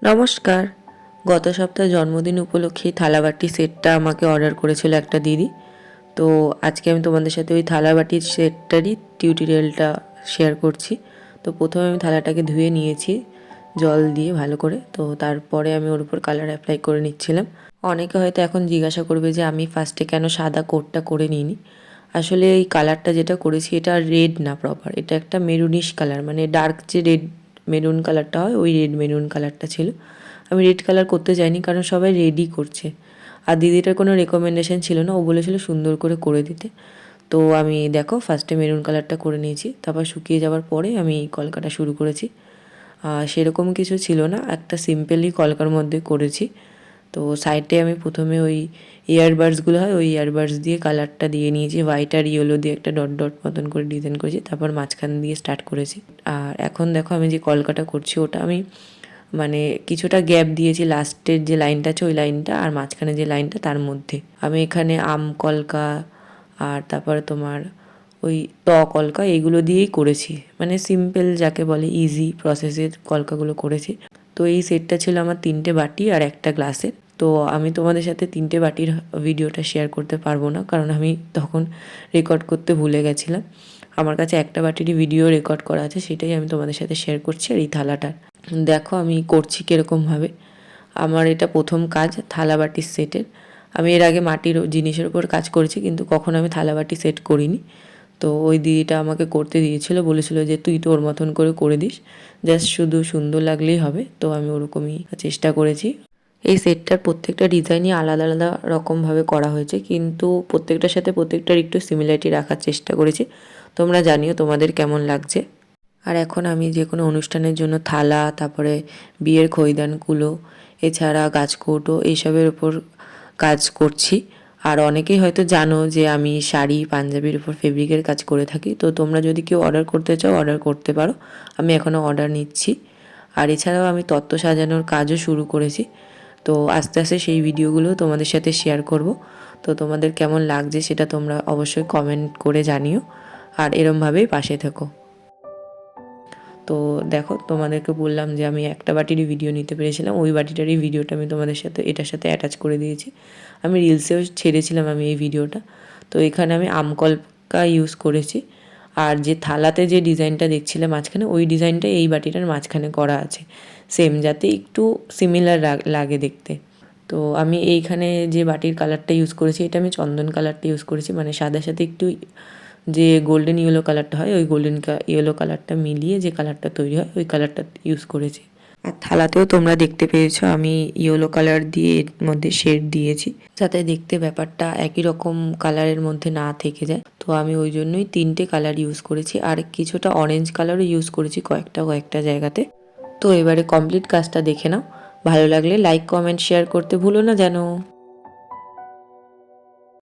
নমস্কার। গত সপ্তাহে জন্মদিন উপলক্ষে থালাবাটি সেটটা আমাকে অর্ডার করেছিল একটা দিদি। তো আজকে আমি তোমাদের সাথে ওই থালাবাটির সেটটারই টিউটোরিয়ালটা শেয়ার করছি। তো প্রথমে আমি থালাটাকে ধুয়ে নিয়েছি জল দিয়ে ভালো করে। তো তারপরে আমি ওর উপর কালার অ্যাপ্লাই করে নিচ্ছিলাম। অনেকে হয়তো এখন জিজ্ঞাসা করবে যে আমি ফার্স্টে কেন সাদা কোটটা করে নিইনি। আসলে এই কালারটা যেটা করেছি এটা রেড না প্রপার, এটা একটা মেরুনিশ কালার, মানে ডার্ক যে রেড মেরুন কালারটা হয় ওই রেড মেরুন কালারটা ছিল। আমি রেড কালার করতে চাইনি কারণ সবাই রেডই করছে, আর দিদিটার কোনো রেকমেন্ডেশন ছিল না, ও বলেছিল সুন্দর করে দিতে। তো আমি দেখো ফার্স্টে মেরুন কালারটা করে নিয়েছি, তারপর শুকিয়ে যাওয়ার পরে আমি কলকাটা শুরু করেছি। সেরকম কিছু ছিল না, একটা সিম্পলি কলকার মধ্যে করেছি। তো সাইডে আমি প্রথমে ওই ইয়ারবাডসগুলো হয় ওই ইয়ারবাডস দিয়ে কালারটা দিয়ে নিয়েছি, হোয়াইট আর ইয়েলো দিয়ে একটা ডট ডট মতন করে ডিজাইন করেছি, তারপর মাঝখান দিয়ে স্টার্ট করেছি। আর এখন দেখো আমি যে কলকাটা করছি ওটা আমি মানে কিছুটা গ্যাপ দিয়েছি, লাস্টের যে লাইনটা আছে ওই লাইনটা আর মাঝখানে যে লাইনটা তার মধ্যে আমি এখানে আম কলকা আর তারপরে তোমার ওই কলকা এগুলো দিয়েই করেছি, মানে সিম্পল যাকে বলে ইজি প্রসেসের কলকাগুলো করেছি। তো এই সেটটা ছিল আমার 3টে বাটি আর একটা গ্লাসের। তো আমি তোমাদের সাথে 3টে বাটির ভিডিওটা শেয়ার করতে পারবো না কারণ আমি তখন রেকর্ড করতে ভুলে গেছিলাম। আমার কাছে একটা বাটিরই ভিডিও রেকর্ড করা আছে, সেটাই আমি তোমাদের সাথে শেয়ার করছি। আর এই থালাটার দেখো আমি করছি কীরকমভাবে। আমার এটা প্রথম কাজ থালাবাটির সেটের। আমি এর আগে মাটির জিনিসের উপর কাজ করেছি কিন্তু কখনো আমি থালাবাটি সেট করিনি। তো ওই দিদিটা আমাকে করতে দিয়েছিল, বলেছিল যে তুই তোর মতন করে দিস, জাস্ট শুধু সুন্দর লাগলেই হবে। তো আমি ওরকমই চেষ্টা করেছি। এই সেটটার প্রত্যেকটা ডিজাইনই আলাদা আলাদা রকমভাবে করা হয়েছে, কিন্তু প্রত্যেকটার সাথে প্রত্যেকটার একটু সিমিলারিটি রাখার চেষ্টা করেছি। তোমরা জানিও তোমাদের কেমন লাগছে। আর এখন আমি যে কোনো অনুষ্ঠানের জন্য থালা, তারপরে বিয়ের খৈদানকুলো, এছাড়া গাছকৌটো এইসবের উপর কাজ করছি। আর অনেকেই হয়তো জানো যে আমি শাড়ি পাঞ্জাবির উপর ফেব্রিকের কাজ করে থাকি। তো তোমরা যদি কেউ অর্ডার করতে চাও অর্ডার করতে পারো, আমি এখনও অর্ডার নিচ্ছি। আর এছাড়াও আমি তত্ত্ব সাজানোর কাজও শুরু করেছি। তো আস্তে আস্তে সেই ভিডিওগুলো তোমাদের সাথে শেয়ার করব। তো তোমাদের কেমন লাগছে সেটা তোমরা অবশ্যই কমেন্ট করে জানিও, আর এরমভাবেই পাশে থেকো। তো দেখো তোমাদেরকে বললাম যে আমি একটা বাটিরই ভিডিও নিতে পেরেছিলাম, ওই বাটিটারই ভিডিওটা আমি তোমাদের সাথে এটার সাথে অ্যাটাচ করে দিয়েছি। আমি রিলসেও ছেড়েছিলাম আমি এই ভিডিওটা। তো এখানে আমি আমকলকা ইউজ করেছি, আর যে থালাতে যে ডিজাইনটা দেখছিলে মাঝখানে ওই ডিজাইনটা এই বাটিটার মাঝখানে করা আছে সেম, যাতে একটু সিমিলার লাগে দেখতে। তো আমি এইখানে যে বাটির কালারটা ইউজ করেছি এটা আমি চন্দন কালারটা ইউজ করেছি, মানে সাদার সাথে একটু যে গোল্ডেন ইয়েলো কালারটা হয় ওই গোল্ডেন ইয়েলো কালারটা মিলিয়ে যে কালারটা তৈরি হয় ওই কালারটা ইউজ করেছি। আর থালাতেও তোমরা দেখতে পেয়েছো আমি ইয়েলো কালার দিয়ে এর মধ্যে শেড দিয়েছি, যাতে দেখতে ব্যাপারটা একই রকম কালারের মধ্যে না থেকে যায়। তো আমি ওই জন্যই 3টে কালার ইউজ করেছি, আর কিছুটা অরেঞ্জ কালারও ইউজ করেছি কয়েকটা জায়গাতে। তো এবারে কমপ্লিট কাজটা দেখে নাও, ভালো লাগলে লাইক কমেন্ট শেয়ার করতে ভুলো না যেন।